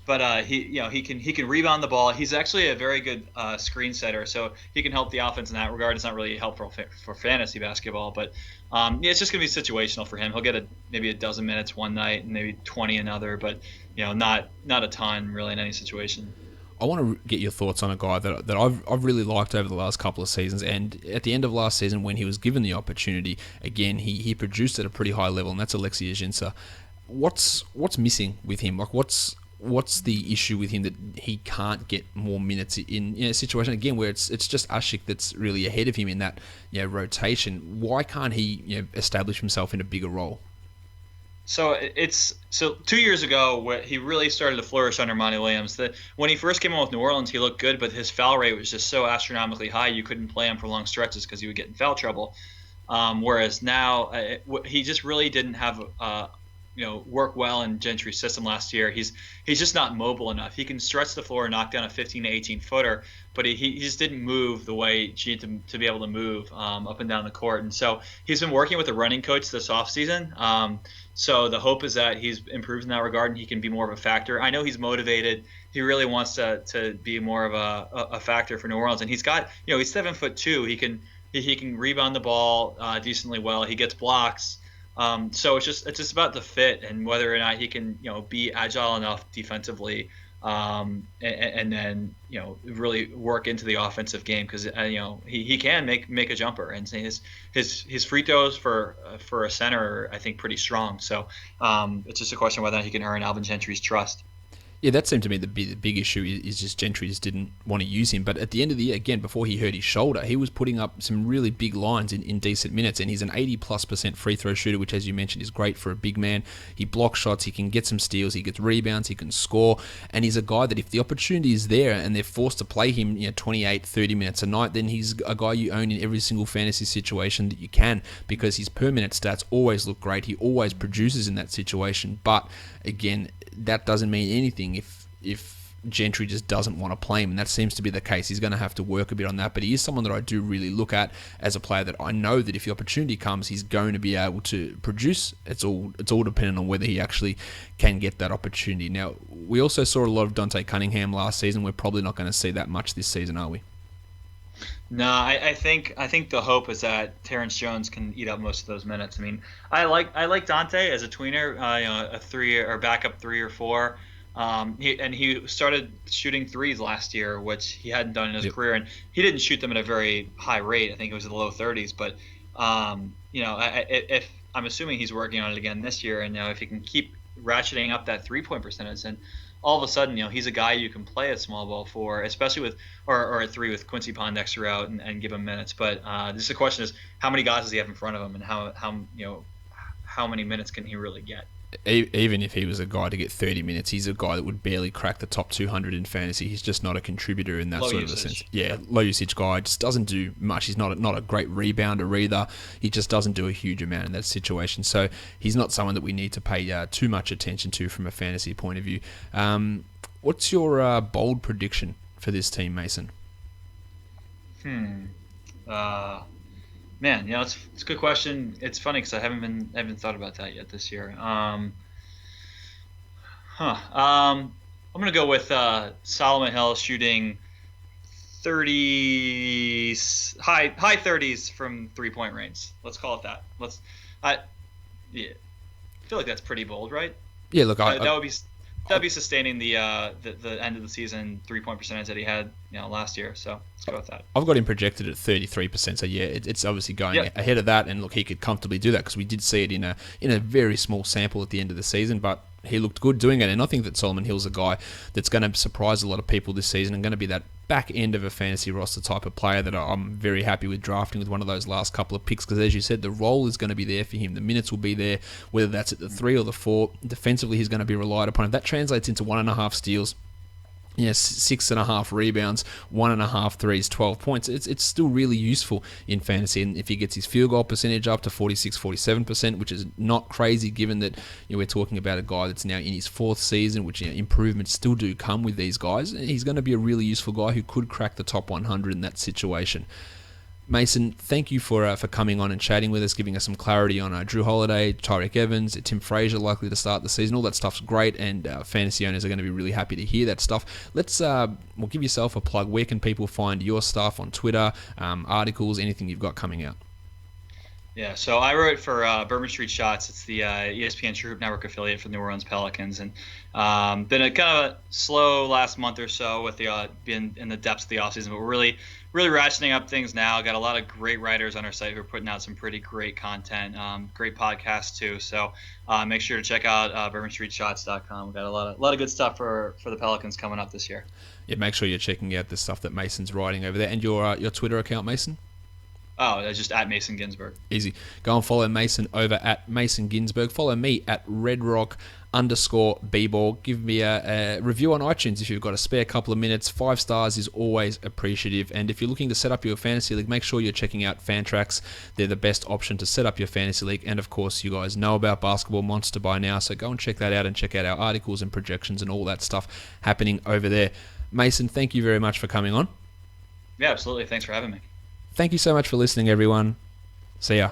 But he can rebound the ball. He's actually a very good screen setter, so he can help the offense in that regard. It's not really helpful for fantasy basketball, but it's just going to be situational for him. He'll get maybe a dozen minutes one night and maybe 20 another, but not a ton really in any situation. I want to get your thoughts on a guy that I've really liked over the last couple of seasons, and at the end of last season when he was given the opportunity, again he produced at a pretty high level, and that's Alexis Ginsberg. What's missing with him? Like what's the issue with him that he can't get more minutes in a situation again where it's just Ashik that's really ahead of him in that rotation? Why can't he establish himself in a bigger role? So 2 years ago, he really started to flourish under Monty Williams. When he first came on with New Orleans, he looked good, but his foul rate was just so astronomically high you couldn't play him for long stretches because he would get in foul trouble. Whereas now he just really didn't have work well in Gentry's system last year. He's just not mobile enough. He can stretch the floor and knock down a 15 to 18 footer, but he just didn't move the way he needed to be able to move up and down the court. And so he's been working with a running coach this offseason. So the hope is that he's improved in that regard and he can be more of a factor. I know he's motivated. He really wants to be more of a factor for New Orleans. And he's got, he's 7'2". He can rebound the ball decently well. He gets blocks. So it's just about the fit and whether or not he can be agile enough defensively, and then really work into the offensive game, because he can make a jumper, and his free throws for a center are, I think, pretty strong. So it's just a question whether he can earn Alvin Gentry's trust. Yeah, that seemed to me the big issue is just Gentry just didn't want to use him. But at the end of the year, again, before he hurt his shoulder, he was putting up some really big lines in decent minutes. And he's an 80+% free throw shooter, which, as you mentioned, is great for a big man. He blocks shots, he can get some steals, he gets rebounds, he can score. And he's a guy that if the opportunity is there and they're forced to play him 28, 30 minutes a night, then he's a guy you own in every single fantasy situation that you can, because his per minute stats always look great. He always produces in that situation. But again, that doesn't mean anything if Gentry just doesn't want to play him, and that seems to be the case. He's going to have to work a bit on that, but he is someone that I do really look at as a player that I know that if the opportunity comes, he's going to be able to produce. It's all dependent on whether he actually can get that opportunity. Now, we also saw a lot of Dante Cunningham last season. We're probably not going to see that much this season, are we? No, I think the hope is that Terrence Jones can eat up most of those minutes. I mean, I like Dante as a tweener, a 3 or backup 3 or 4. He started shooting threes last year, which he hadn't done in his career, and he didn't shoot them at a very high rate. I think it was in the low 30s. But if I'm assuming he's working on it again this year, and if he can keep ratcheting up that 3-point percentage, then all of a sudden, he's a guy you can play at small ball for, especially with or at 3 with Quincy Pondexter out and give him minutes. But the question is, how many guys does he have in front of him, and how many minutes can he really get? Even if he was a guy to get 30 minutes, he's a guy that would barely crack the top 200 in fantasy. He's just not a contributor in that sort of a sense. Yeah, low usage guy, just doesn't do much. He's not a great rebounder either. He just doesn't do a huge amount in that situation. So he's not someone that we need to pay too much attention to from a fantasy point of view. What's your bold prediction for this team, Mason? Man, it's a good question. It's funny because I haven't thought about that yet this year. I'm gonna go with Solomon Hill shooting 30 high 30s from 3-point range. Let's call it that. I feel like that's pretty bold, right? Yeah, look, that'd be sustaining the end of the season 3-point percentage that he had last year. So let's go with that. I've got him projected at 33%. So yeah, it's obviously going ahead of that. And look, he could comfortably do that because we did see it in a very small sample at the end of the season, but he looked good doing it. And I think that Solomon Hill's a guy that's going to surprise a lot of people this season and going to be that back end of a fantasy roster type of player that I'm very happy with drafting with one of those last couple of picks, because as you said, the role is going to be there for him. The minutes will be there, whether that's at the 3 or the 4. Defensively, he's going to be relied upon. If that translates into 1.5 steals, 6.5 rebounds, 1.5 threes, 12 points. It's still really useful in fantasy. And if he gets his field goal percentage up to 46-47%, which is not crazy given that we're talking about a guy that's now in his 4th season, which improvements still do come with these guys. He's going to be a really useful guy who could crack the top 100 in that situation. Mason, thank you for coming on and chatting with us, giving us some clarity on Drew Holiday, Tyreke Evans, Tim Frazier likely to start the season. All that stuff's great, and fantasy owners are going to be really happy to hear that stuff. Let's give yourself a plug. Where can people find your stuff on Twitter, articles, anything you've got coming out? Yeah, so I wrote for Bourbon Street Shots. It's the ESPN True Hoop Network affiliate for the New Orleans Pelicans, and been a kind of a slow last month or so with being in the depths of the offseason, but we're really ratcheting up things now. Got a lot of great writers on our site who are putting out some pretty great content, great podcasts too. So make sure to check out bourbonstreetshots.com. We've got a lot of good stuff for the Pelicans coming up this year. Yeah, make sure you're checking out the stuff that Mason's writing over there. And your Twitter account, Mason? Oh, it's just at Mason Ginsberg. Easy. Go and follow Mason over at Mason Ginsberg. Follow me at redrock_bball. Give me a review on iTunes if you've got a spare couple of minutes. 5 stars is always appreciative. And if you're looking to set up your fantasy league, make sure you're checking out Fantrax. They're the best option to set up your fantasy league. And of course, you guys know about Basketball Monster by now, so go and check that out and check out our articles and projections and all that stuff happening over there. Mason, thank you very much for coming on. Yeah, absolutely. Thanks for having me. Thank you so much for listening, everyone. See ya.